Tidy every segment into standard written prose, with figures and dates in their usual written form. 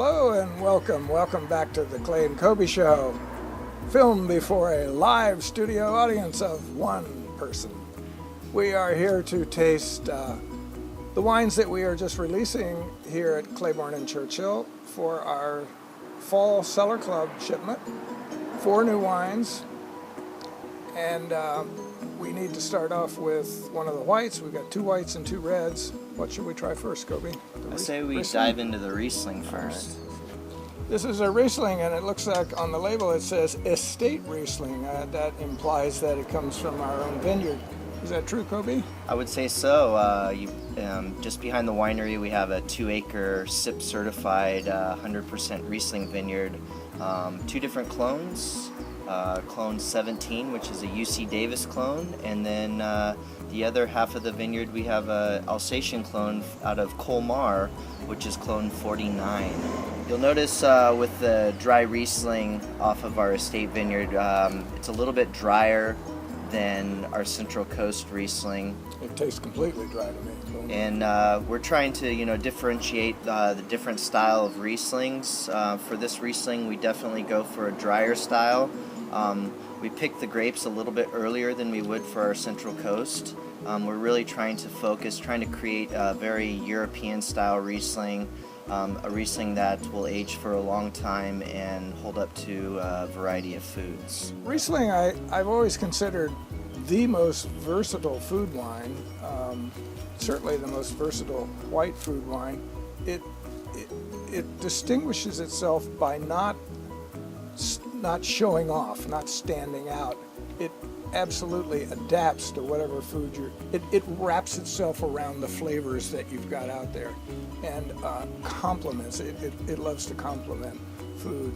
Hello and welcome back to the Clay and Kobe Show, filmed before a live studio audience of one person. We are here to taste the wines that we are just releasing here at Claiborne and Churchill for our Fall Cellar Club shipment. 4 new wines, and we need to start off with one of the whites. We've got 2 whites and 2 reds. What should we try first, Kobe? I say we Riesling? dive into the Riesling first. This is a Riesling, and it looks like on the label it says Estate Riesling. That implies that it comes from our own vineyard. Is that true, Kobe? I would say so. Just behind the winery, we have a 2-acre SIP certified 100% Riesling vineyard. 2 different clones. Clone 17, which is a UC Davis clone, and then the other half of the vineyard we have a Alsatian clone out of Colmar, which is clone 49. You'll notice with the dry Riesling off of our estate vineyard, it's a little bit drier than our Central Coast Riesling. It tastes completely dry to me. And we're trying to, differentiate the different style of Rieslings. For this Riesling, we definitely go for a drier style. We picked the grapes a little bit earlier than we would for our Central Coast. We're really trying to create a very European-style Riesling, a Riesling that will age for a long time and hold up to a variety of foods. Riesling, I've always considered the most versatile food wine, certainly the most versatile white food wine. It distinguishes itself by not showing off, not standing out. It absolutely adapts to whatever food it wraps itself around the flavors that you've got out there, and complements it loves to complement food.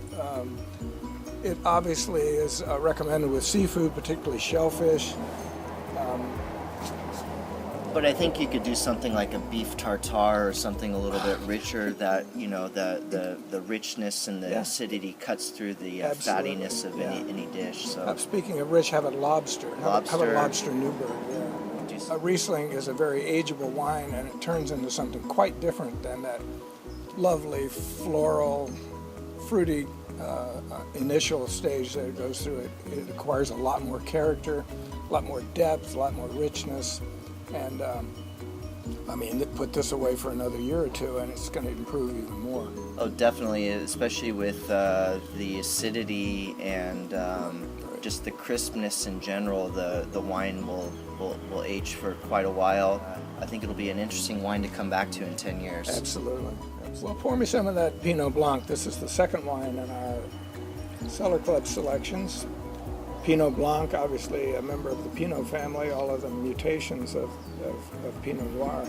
It obviously is recommended with seafood, particularly shellfish. But I think you could do something like a beef tartare or something a little bit richer that, the richness and the acidity cuts through the fattiness of any dish. So Speaking of rich, how about lobster? How about lobster Newburgh? Yeah. A Riesling is a very ageable wine, and it turns into something quite different than that lovely, floral, fruity initial stage that it goes through. It acquires a lot more character, a lot more depth, a lot more richness. And put this away for another year or 2, and it's going to improve even more. Oh, definitely, especially with the acidity and just the crispness in general. The wine will age for quite a while. I think it'll be an interesting wine to come back to in 10 years. Absolutely. Well, pour me some of that Pinot Blanc. This is the second wine in our Cellar Club selections. Pinot Blanc, obviously a member of the Pinot family, all of the mutations of Pinot Noir.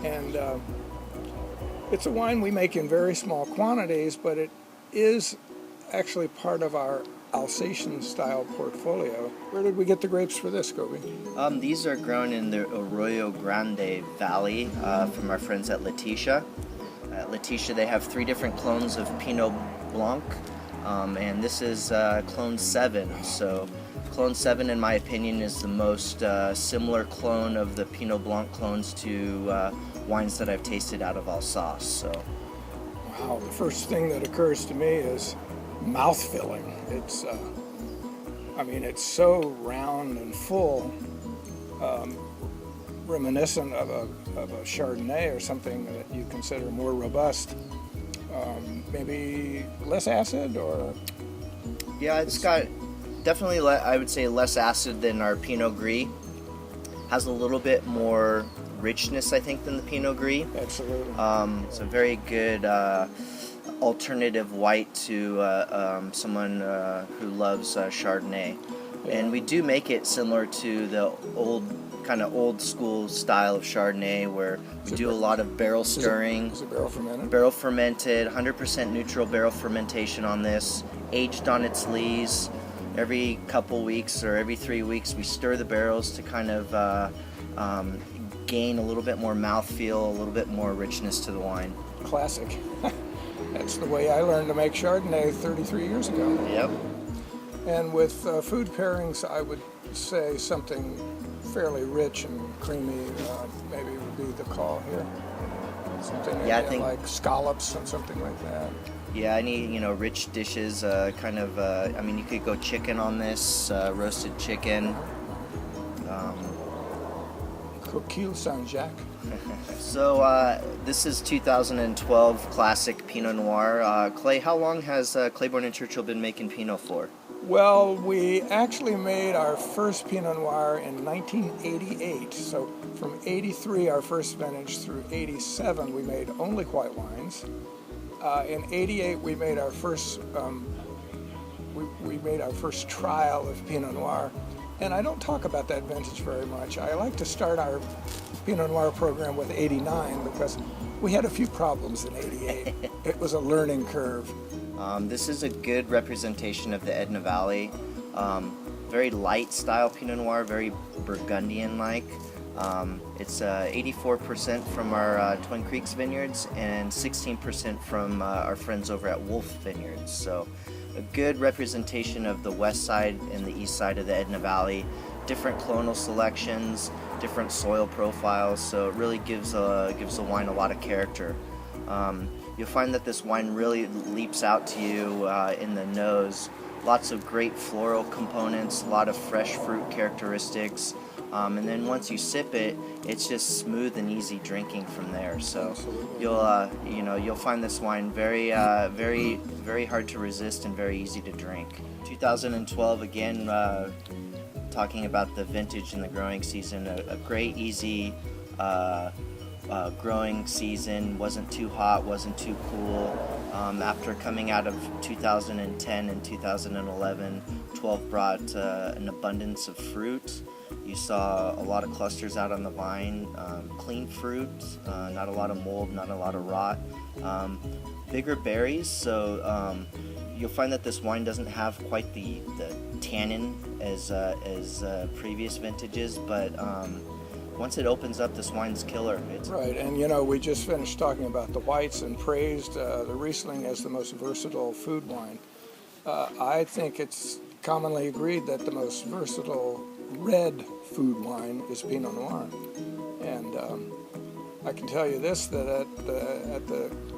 And it's a wine we make in very small quantities, but it is actually part of our Alsatian-style portfolio. Where did we get the grapes for this, Kobe? These are grown in the Arroyo Grande Valley from our friends at Letitia. At Letitia, they have 3 different clones of Pinot Blanc. And this is clone 7. So clone 7, in my opinion, is the most similar clone of the Pinot Blanc clones to wines that I've tasted out of Alsace. So, wow, the first thing that occurs to me is mouth-filling. It's, it's so round and full, reminiscent of a Chardonnay or something that you consider more robust. Maybe less acid, or? Yeah, it's got definitely, I would say, less acid than our Pinot Gris. Has a little bit more richness, I think, than the Pinot Gris. Absolutely. It's a very good alternative white to someone who loves Chardonnay. Yeah. And we do make it similar to the old school style of Chardonnay, where we do a lot of barrel stirring. Is it barrel fermented? Barrel fermented, 100% neutral barrel fermentation on this, aged on its lees. Every couple weeks or every 3 weeks, we stir the barrels to kind of gain a little bit more mouthfeel, a little bit more richness to the wine. Classic. That's the way I learned to make Chardonnay 33 years ago. Yep. And with food pairings, I would say something fairly rich and creamy maybe would be the call here. Something Yeah, I think like scallops and something like that. yeah, any rich dishes, kind of. I mean, you could go chicken on this, roasted chicken. Um, Coquille Saint-Jacques. so this is 2012 classic Pinot Noir. Clay, how long has Claiborne and Churchill been making Pinot for? Well, we actually made our first Pinot Noir in 1988. So from 83, our first vintage, through 87, we made only white wines. In 88, we made our first we made our first trial of Pinot Noir. And I don't talk about that vintage very much. I like to start our Pinot Noir program with 89 because we had a few problems in 88. It was a learning curve. This is a good representation of the Edna Valley. Very light style Pinot Noir, very Burgundian-like. It's 84% from our Twin Creeks vineyards and 16% from our friends over at Wolf Vineyards. So a good representation of the west side and the east side of the Edna Valley. Different clonal selections, different soil profiles, so it really gives the wine a lot of character. You'll find that this wine really leaps out to you in the nose. Lots of great floral components, a lot of fresh fruit characteristics, and then once you sip it, it's just smooth and easy drinking from there. So you'll find this wine very hard to resist and very easy to drink. 2012 again. Talking about the vintage and the growing season, a great, easy growing season. Wasn't too hot, wasn't too cool. After coming out of 2010 and 2011, 12 brought an abundance of fruit. You saw a lot of clusters out on the vine, clean fruit, not a lot of mold, not a lot of rot. Bigger berries, so you'll find that this wine doesn't have quite the tannin as previous vintages, but once it opens up, this wine's killer. It's right, and we just finished talking about the whites and praised the Riesling as the most versatile food wine. I think it's commonly agreed that the most versatile red food wine is Pinot Noir, and I can tell you this, that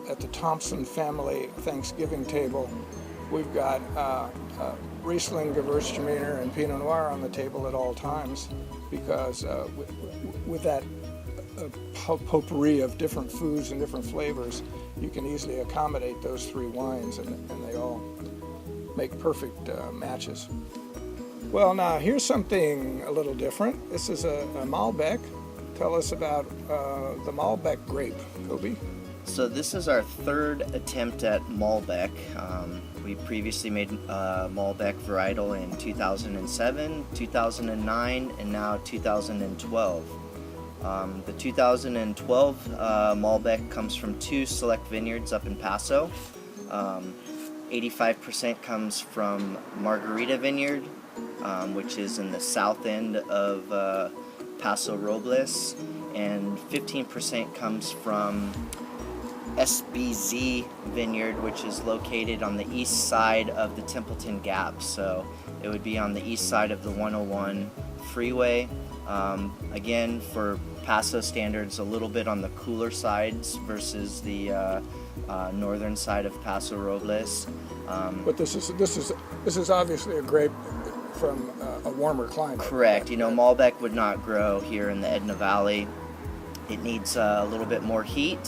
at the Thompson family Thanksgiving table, we've got Riesling, Gewürztraminer, and Pinot Noir on the table at all times, because with that potpourri of different foods and different flavors, you can easily accommodate those three wines, and they all make perfect matches. Well, now here's something a little different. This is a Malbec. Tell us about the Malbec grape, Kobe. So this is our third attempt at Malbec. We previously made Malbec varietal in 2007, 2009, and now 2012. The 2012 Malbec comes from two select vineyards up in Paso. 85% comes from Margarita Vineyard, which is in the south end of Paso Robles, and 15% comes from SBZ Vineyard, which is located on the east side of the Templeton Gap. So it would be on the east side of the 101 freeway. Again, for Paso standards, a little bit on the cooler sides versus the northern side of Paso Robles. But this is obviously a grape from a warmer climate. Correct. Malbec would not grow here in the Edna Valley. It needs a little bit more heat.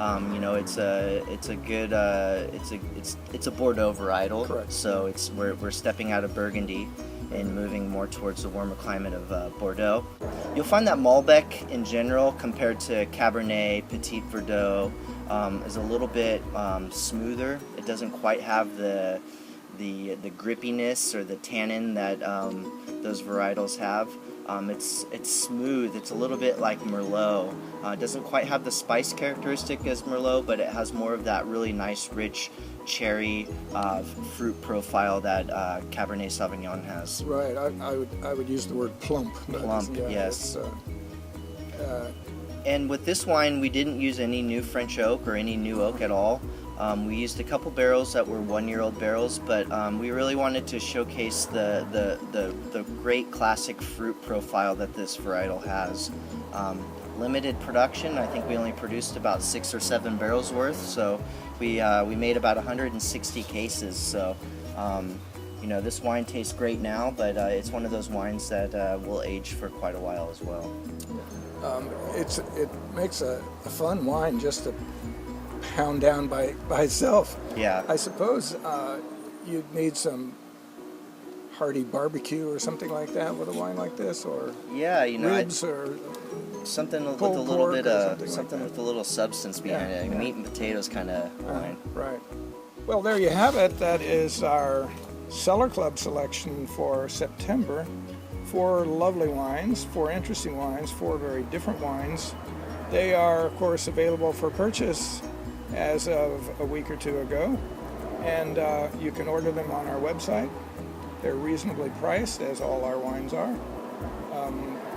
It's a good it's a Bordeaux varietal. Correct. So we're stepping out of Burgundy and moving more towards the warmer climate of Bordeaux. You'll find that Malbec in general, compared to Cabernet, Petit Verdot, is a little bit smoother. It doesn't quite have the grippiness or the tannin that those varietals have. It's smooth. It's a little bit like Merlot. It doesn't quite have the spice characteristic as Merlot, but it has more of that really nice, rich cherry fruit profile that Cabernet Sauvignon has. Right. I would use the word plump. Plump, yes. And with this wine, we didn't use any new French oak or any new oak at all. We used a couple barrels that were one-year-old barrels, but we really wanted to showcase the great classic fruit profile that this varietal has. limited production. I think we only produced about 6 or 7 barrels worth, so we made about 160 cases. So this wine tastes great now, but it's one of those wines that will age for quite a while as well. It makes a fun wine just to pound down by itself. Yeah. I suppose you'd need some hearty barbecue or something like that with a wine like this, or ribs or something with a little bit of something with a little substance behind it. Meat and potatoes kind of wine. Right. Well, there you have it. That is our Cellar Club selection for September. 4 lovely wines, 4 interesting wines, 4 very different wines. They are, of course, available for purchase as of a week or 2 ago, and you can order them on our website. They're reasonably priced, as all our wines are.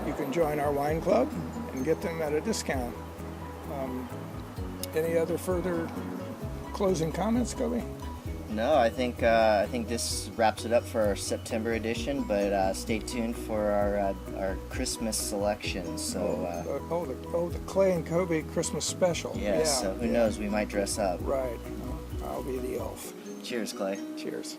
You can join our wine club and get them at a discount. Any other further closing comments, Kobe? No, I think this wraps it up for our September edition. But stay tuned for our Christmas selection. So the Clay and Kobe Christmas special. So who knows? We might dress up. Right. I'll be the elf. Cheers, Clay. Cheers.